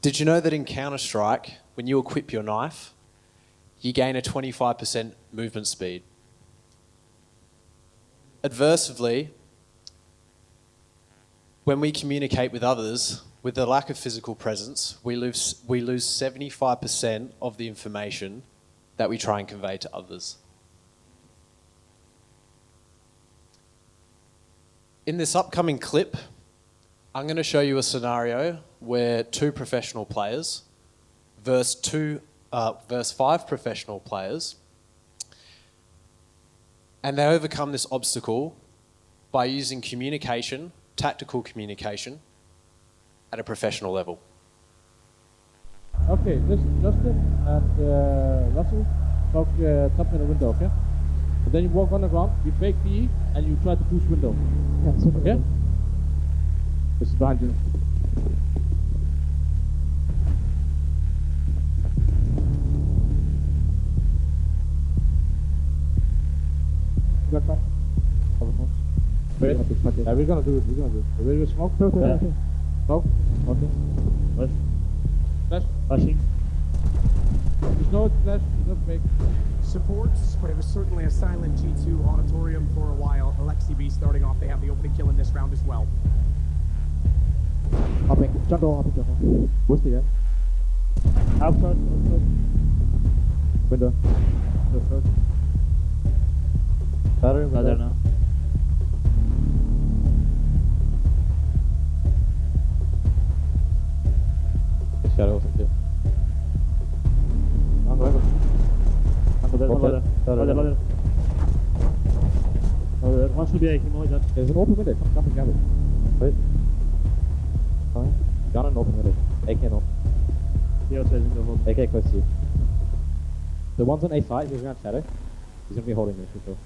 Did you know that in Counter-Strike, when you equip your knife, you gain a 25% movement speed? Adversely, when we communicate with others, with the lack of physical presence, we lose 75% of the information that we try and convey to others. In this upcoming clip, I'm going to show you a scenario where 2 professional players versus 5 professional players, and they overcome this obstacle by using communication, tactical communication, at a professional level. Okay, this is Justin and Russell talk top in the window, okay? And then you walk on the ground, you fake PE, and you try to push window. Yeah, okay? This is behind you. Got that? Wait. Yeah, we're gonna do it. We're gonna smoke? Yeah. Smoke? Okay. Flash. Flash. Flashing. There's no flash, there's no fake. Supports, but it was certainly a silent G2 auditorium for a while. Alexi B starting off, they have the opening kill in this round as well. Hopping. Jungle. What's the end? Outside. Window. Better now. Shadow also too. One should be a there's an open window. Come and grab it. Wait. Fine. Got an open window. AK not. AK close to you. The one's on A side, he's around shadow. He's gonna be holding this for sure.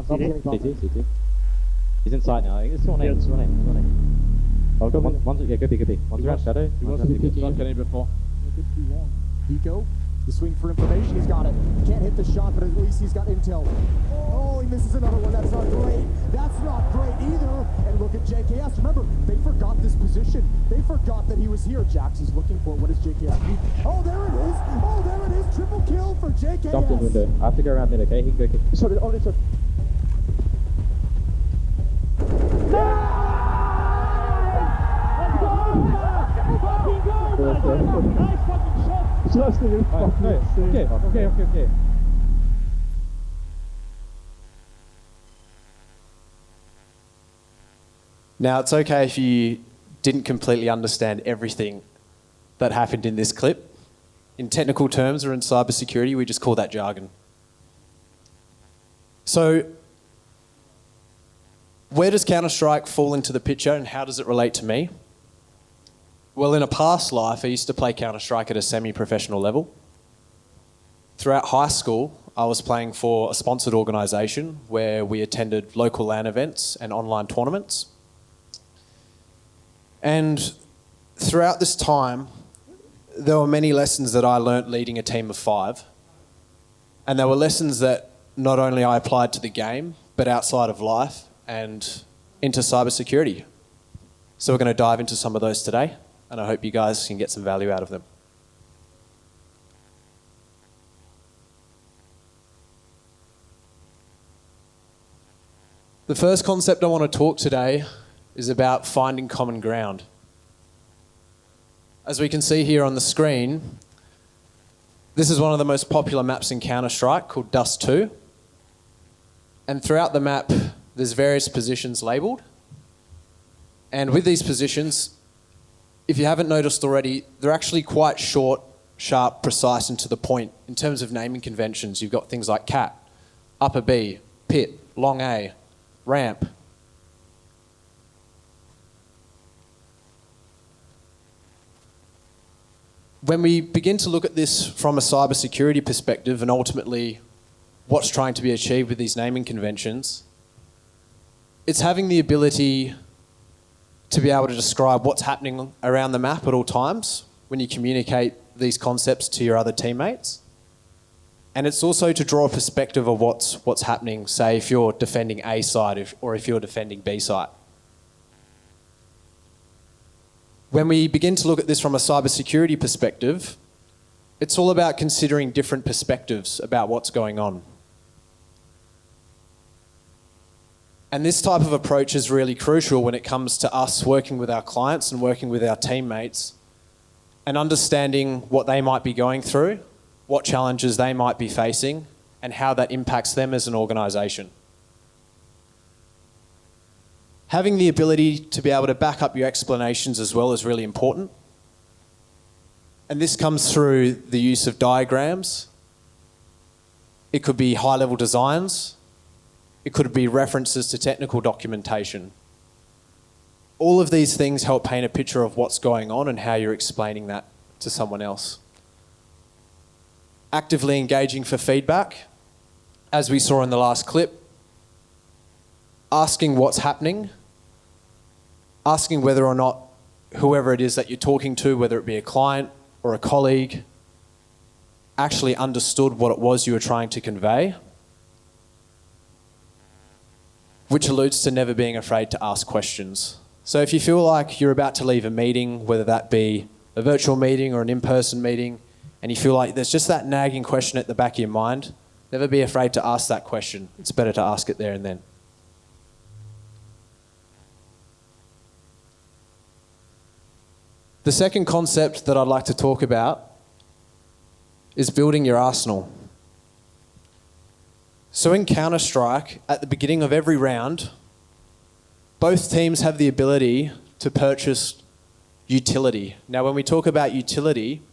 CT. He's inside now. It's still on A. It's on A. Oh, one's good B. One's around shadow. He wants to be picking up getting before. Good too long. Pico, the swing for information, he's got it. Can't hit the shot, but at least he's got intel. Oh, he misses another one. That's not great. That's not great either. And look at JKS. Remember, they forgot this position. They forgot that he was here. Jax is looking for it. What does JKS do? Oh, there it is. Oh, there it is. Triple kill for JKS. Jumped in window. I have to go around mid, okay? He can go kick. Sorry, oh, sorry. Nice fucking shot! Okay. Now, it's okay if you didn't completely understand everything that happened in this clip. In technical terms or in cybersecurity, we just call that jargon. So, where does Counter-Strike fall into the picture and how does it relate to me? Well, in a past life, I used to play Counter-Strike at a semi-professional level. Throughout high school, I was playing for a sponsored organisation where we attended local LAN events and online tournaments. And throughout this time, there were many lessons that I learnt leading a team of 5. And there were lessons that not only I applied to the game, but outside of life and into cybersecurity. So we're going to dive into some of those today. And I hope you guys can get some value out of them. The first concept I want to talk today is about finding common ground. As we can see here on the screen, this is one of the most popular maps in Counter-Strike called Dust 2. And throughout the map, there's various positions labelled. And with these positions, if you haven't noticed already, they're actually quite short, sharp, precise, and to the point. In terms of naming conventions, you've got things like cat, upper B, pit, long A, ramp. When we begin to look at this from a cybersecurity perspective and ultimately what's trying to be achieved with these naming conventions, it's having the ability to be able to describe what's happening around the map at all times when you communicate these concepts to your other teammates. And it's also to draw a perspective of what's happening, say, if you're defending A side or if you're defending B side. When we begin to look at this from a cybersecurity perspective, it's all about considering different perspectives about what's going on. And this type of approach is really crucial when it comes to us working with our clients and working with our teammates and understanding what they might be going through, what challenges they might be facing, and how that impacts them as an organisation. Having the ability to be able to back up your explanations as well is really important. And this comes through the use of diagrams. It could be high-level designs. It could be references to technical documentation. All of these things help paint a picture of what's going on and how you're explaining that to someone else. Actively engaging for feedback, as we saw in the last clip. Asking what's happening. Asking whether or not whoever it is that you're talking to, whether it be a client or a colleague, actually understood what it was you were trying to convey. Which alludes to never being afraid to ask questions. So if you feel like you're about to leave a meeting, whether that be a virtual meeting or an in-person meeting, and you feel like there's just that nagging question at the back of your mind, never be afraid to ask that question. It's better to ask it there and then. The second concept that I'd like to talk about is building your arsenal. So in Counter-Strike, at the beginning of every round, both teams have the ability to purchase utility. Now, when we talk about utility,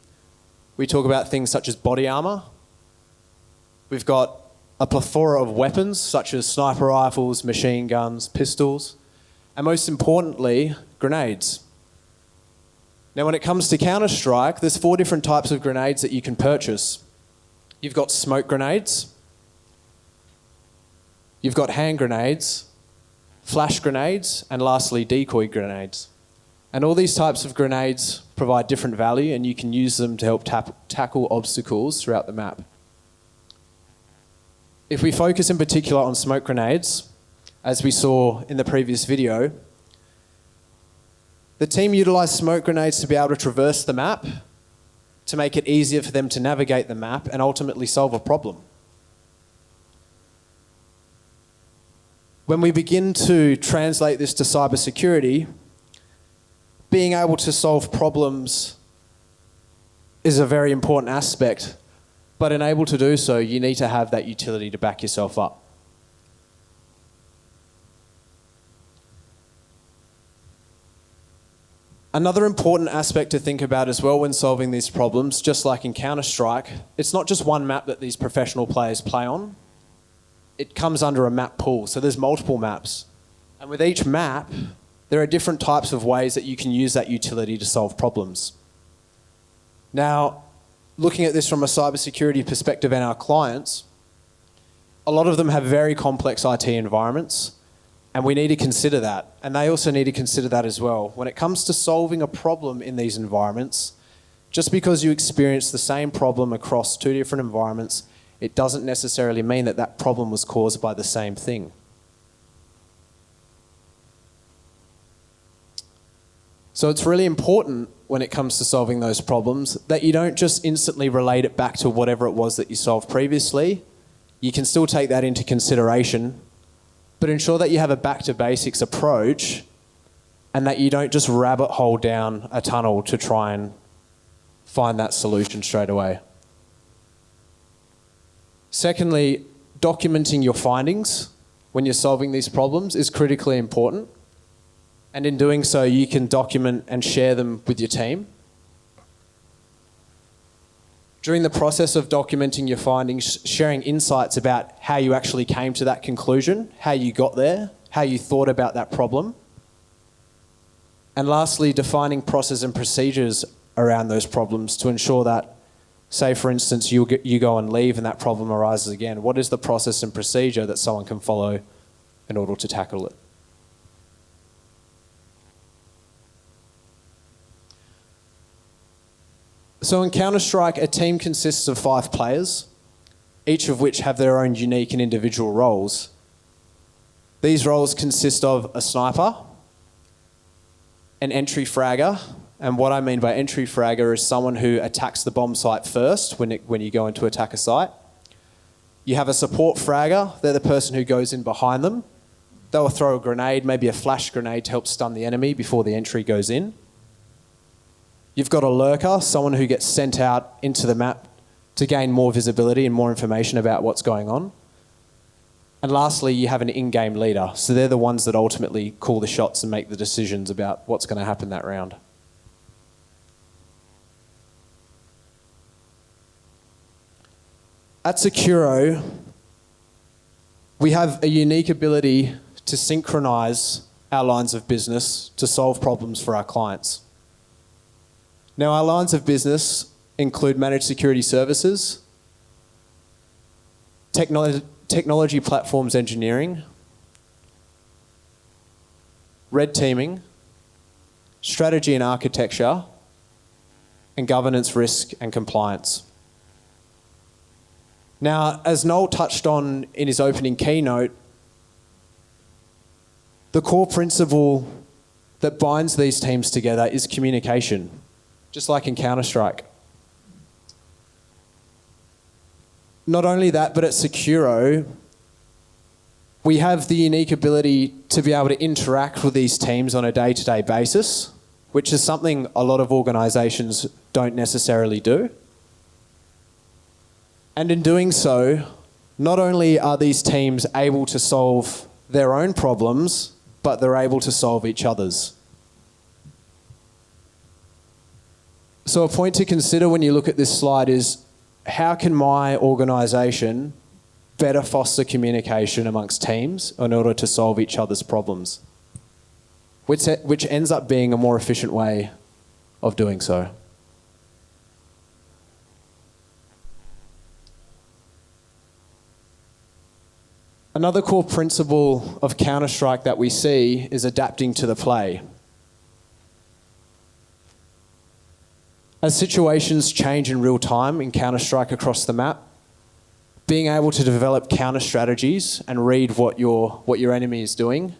we talk about things such as body armor. We've got a plethora of weapons, such as sniper rifles, machine guns, pistols, and most importantly, grenades. Now, when it comes to Counter-Strike, there's 4 different types of grenades that you can purchase. You've got smoke grenades, you've got hand grenades, flash grenades, and lastly, decoy grenades. And all these types of grenades provide different value, and you can use them to help tackle obstacles throughout the map. If we focus in particular on smoke grenades, as we saw in the previous video, the team utilised smoke grenades to be able to traverse the map, to make it easier for them to navigate the map and ultimately solve a problem. When we begin to translate this to cybersecurity, being able to solve problems is a very important aspect, but in able to do so, you need to have that utility to back yourself up. Another important aspect to think about as well when solving these problems, just like in Counter-Strike, it's not just one map that these professional players play on. It comes under a map pool, so there's multiple maps. And with each map, there are different types of ways that you can use that utility to solve problems. Now, looking at this from a cybersecurity perspective and our clients, a lot of them have very complex IT environments, and we need to consider that. And they also need to consider that as well. When it comes to solving a problem in these environments, just because you experience the same problem across 2 different environments, it doesn't necessarily mean that that problem was caused by the same thing. So it's really important when it comes to solving those problems that you don't just instantly relate it back to whatever it was that you solved previously. You can still take that into consideration, but ensure that you have a back to basics approach and that you don't just rabbit hole down a tunnel to try and find that solution straight away. Secondly, documenting your findings when you're solving these problems is critically important. And in doing so, you can document and share them with your team. During the process of documenting your findings, sharing insights about how you actually came to that conclusion, how you got there, how you thought about that problem. And lastly, defining process and procedures around those problems to ensure that, say for instance, you go and leave and that problem arises again. What is the process and procedure that someone can follow in order to tackle it? So in Counter-Strike, a team consists of 5 players, each of which have their own unique and individual roles. These roles consist of a sniper, an entry fragger, And what I mean by entry fragger is someone who attacks the bomb site first when you go in to attack a site. You have a support fragger. They're the person who goes in behind them. They'll throw a grenade, maybe a flash grenade to help stun the enemy before the entry goes in. You've got a lurker, someone who gets sent out into the map to gain more visibility and more information about what's going on. And lastly, you have an in-game leader. So they're the ones that ultimately call the shots and make the decisions about what's going to happen that round. At Sekuro, we have a unique ability to synchronize our lines of business to solve problems for our clients. Now, our lines of business include managed security services, technology platforms engineering, red teaming, strategy and architecture, and governance, risk, and compliance. Now, as Noel touched on in his opening keynote, the core principle that binds these teams together is communication, just like in Counter-Strike. Not only that, but at Sekuro, we have the unique ability to be able to interact with these teams on a day-to-day basis, which is something a lot of organisations don't necessarily do. And in doing so, not only are these teams able to solve their own problems, but they're able to solve each other's. So a point to consider when you look at this slide is, how can my organisation better foster communication amongst teams in order to solve each other's problems? Which ends up being a more efficient way of doing so. Another core principle of Counter-Strike that we see is adapting to the play. As situations change in real time in Counter-Strike across the map, being able to develop counter strategies and read what your enemy is doing,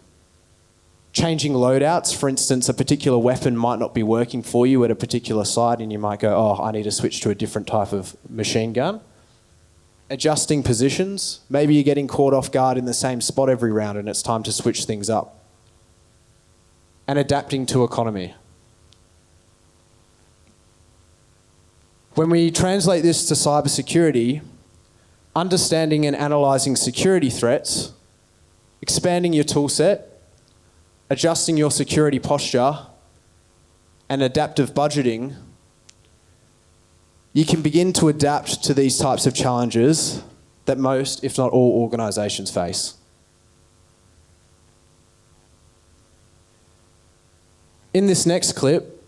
changing loadouts, for instance, a particular weapon might not be working for you at a particular site and you might go, oh, I need to switch to a different type of machine gun. Adjusting positions, maybe you're getting caught off guard in the same spot every round and it's time to switch things up. And adapting to economy. When we translate this to cybersecurity, understanding and analysing security threats, expanding your toolset, adjusting your security posture, and adaptive budgeting, you can begin to adapt to these types of challenges that most, if not all, organisations face. In this next clip,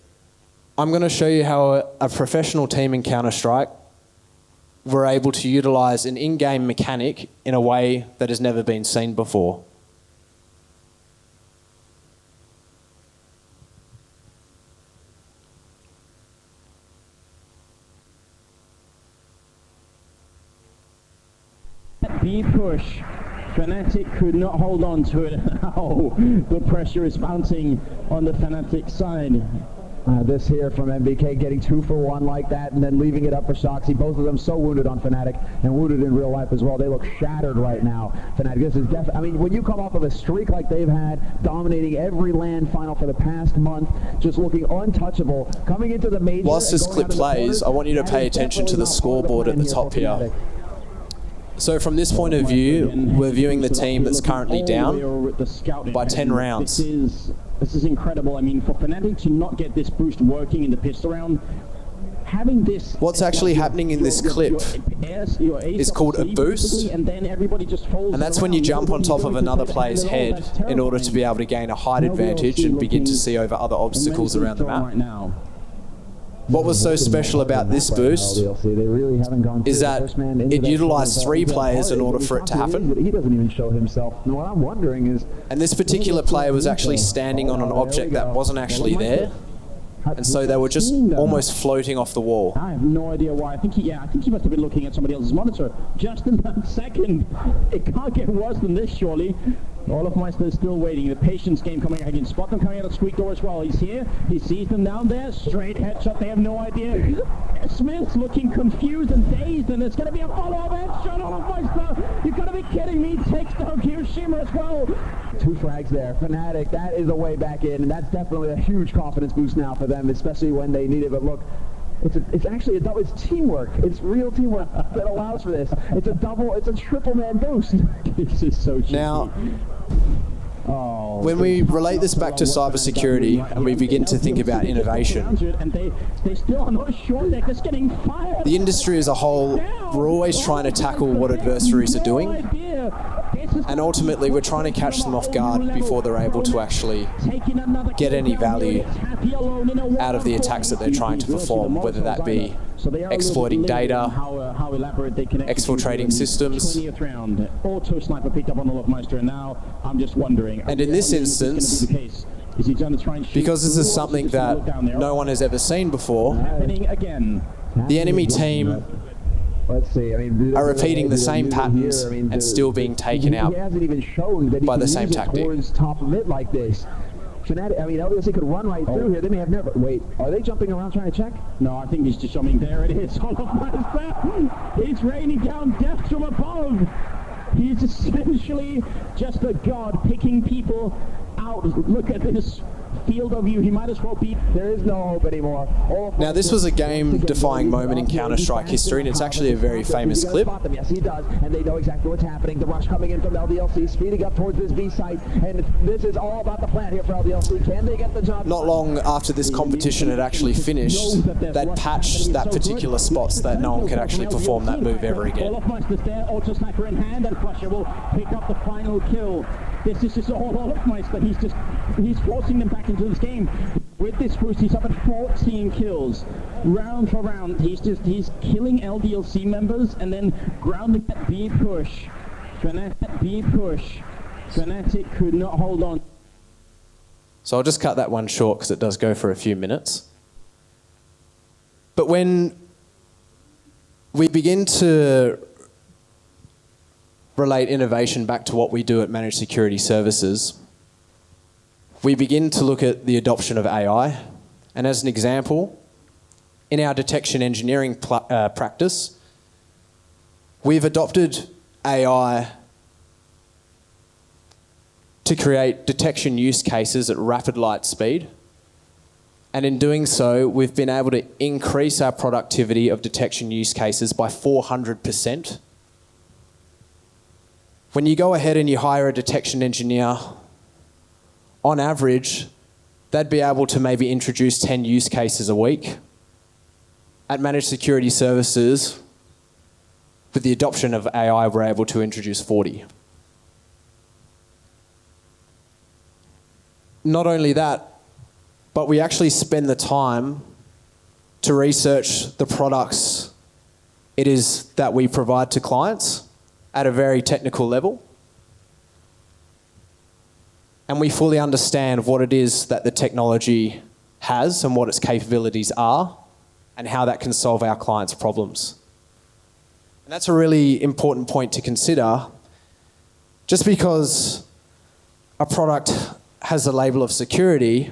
I'm going to show you how a professional team in Counter-Strike were able to utilise an in-game mechanic in a way that has never been seen before. The push. Fnatic could not hold on to it. Now the pressure is mounting on the Fnatic side. This here from MBK getting 2 for 1 like that and then leaving it up for Shoxy. Both of them so wounded on Fnatic and wounded in real life as well. They look shattered right now. Fnatic, this is definitely, I mean, when you come off of a streak like they've had, dominating every LAN final for the past month, just looking untouchable, coming into the major. Whilst this clip plays, I want you to pay attention to the scoreboard at the top here. So from this point of view, we're viewing the team that's currently down by 10 rounds. This is incredible. I mean, for Fnatic to not get this boost working in the pistol round, having this... What's actually happening in this clip is called a boost, and that's when you jump on top of another player's head in order to be able to gain a height advantage and begin to see over other obstacles around the map. What was so special about this boost is that it utilised 3 players in order for it to happen. He doesn't even show himself. And what I'm wondering is... And this particular player was actually standing on an object that wasn't actually there. And so they were just almost floating off the wall. I have no idea why. I think he must have been looking at somebody else's monitor just in that second. It can't get worse than this, surely. Olofmeister is still waiting. The patience game coming out. He can spot them coming out of the squeak door as well. He's here. He sees them down there. Straight headshot. They have no idea. Smith's looking confused and dazed, and it's going to be a follow-up headshot. Olofmeister, you've got to be kidding me. Takes down Hiroshima as well. 2 frags there. Fnatic, that is a way back in, and that's definitely a huge confidence boost now for them, especially when they need it. But look, it's actually a double. It's teamwork. It's real teamwork that allows for this. It's a triple man boost. This is so cheeky. Now, when we relate this back to cybersecurity and we begin to think about innovation, they still are not sure. They're just getting fired. the industry as a whole, we're always trying to tackle what adversaries are doing, and ultimately we're trying to catch them off guard before they're able to actually get any value out of the attacks that they're trying to perform, whether that be exploiting data, exfiltrating systems. 20th round, auto sniper picked up on Olofmeister, and now I'm just wondering. And in this instance, because this is something that no one has ever seen before, the enemy team Let's see. I mean, are repeating the same patterns and still being taken out he hasn't even shown that he by the can same use it tactic. towards top of it like this. Fnatic, I mean, LDLC could run right through here. They may have never. Wait, are they jumping around trying to check? No, I think he's just showing. There it is. Olofmeister. It's raining down death from above. He's essentially just a god picking people out. Look at this field of view. He might as well be. There is no hope anymore. Now, this was a game-defining moment in Counter-Strike history, and it's actually a very famous clip. Yes, he does, and they know exactly what's happening. The rush coming in from LDLC, speeding up towards this B site, and this is all about the plan here for LDLC. Can they get the job? Not long after this competition had actually finished, they'd patched that particular spot so that no one could actually perform that move ever again. Olofmeister's there, auto sniper in hand, and Fragger will pick up the final kill. This is just all Olofmeister. He's forcing them back into this game. With this boost, he's up at 14 kills. Round for round, he's killing LDLC members and then grounding that B push. Fnatic B push. Fnatic could not hold on. So I'll just cut that one short because it does go for a few minutes. But when we begin to relate innovation back to what we do at Managed Security Services, we begin to look at the adoption of AI. And as an example, in our detection engineering practice, we've adopted AI to create detection use cases at rapid light speed. And in doing so, we've been able to increase our productivity of detection use cases by 400%. When you go ahead and you hire a detection engineer, on average, they'd be able to maybe introduce 10 use cases a week. At Managed Security Services, with the adoption of AI, we're able to introduce 40. Not only that, but we actually spend the time to research the products it is that we provide to clients at a very technical level. And we fully understand what it is that the technology has and what its capabilities are and how that can solve our clients' problems. And that's a really important point to consider. Just because a product has a label of security,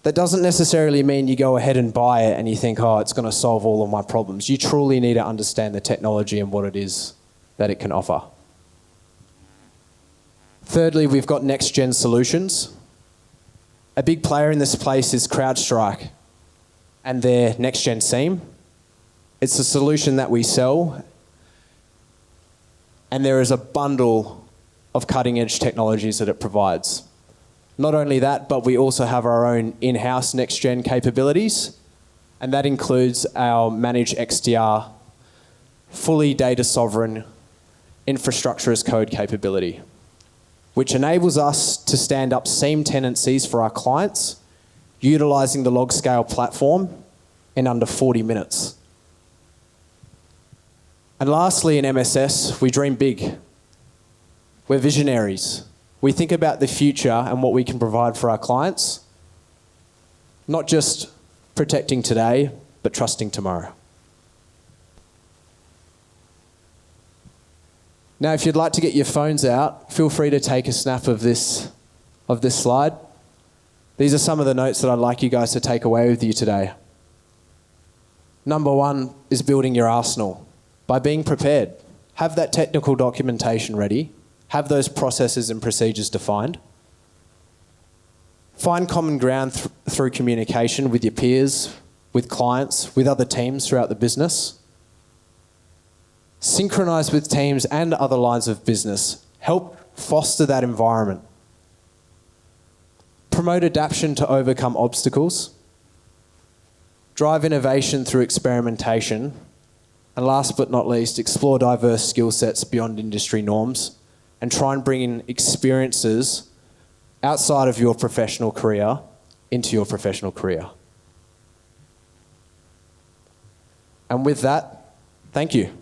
that doesn't necessarily mean you go ahead and buy it and you think, oh, it's going to solve all of my problems. You truly need to understand the technology and what it is that it can offer. Thirdly, we've got next-gen solutions. A big player in this place is CrowdStrike and their next-gen SIEM. It's a solution that we sell, and there is a bundle of cutting-edge technologies that it provides. Not only that, but we also have our own in-house next-gen capabilities, and that includes our managed XDR, fully data sovereign infrastructure as code capability, which enables us to stand up SIEM tenancies for our clients, utilizing the LogScale platform in under 40 minutes. And lastly, in MSS, we dream big. We're visionaries. We think about the future and what we can provide for our clients, not just protecting today, but trusting tomorrow. Now, if you'd like to get your phones out, feel free to take a snap of this slide. These are some of the notes that I'd like you guys to take away with you today. Number one is building your arsenal by being prepared. Have that technical documentation ready. Have those processes and procedures defined. Find common ground through communication with your peers, with clients, with other teams throughout the business. Synchronize with teams and other lines of business. Help foster that environment. Promote adaptation to overcome obstacles. Drive innovation through experimentation. And last but not least, explore diverse skill sets beyond industry norms and try and bring in experiences outside of your professional career into your professional career. And with that, thank you.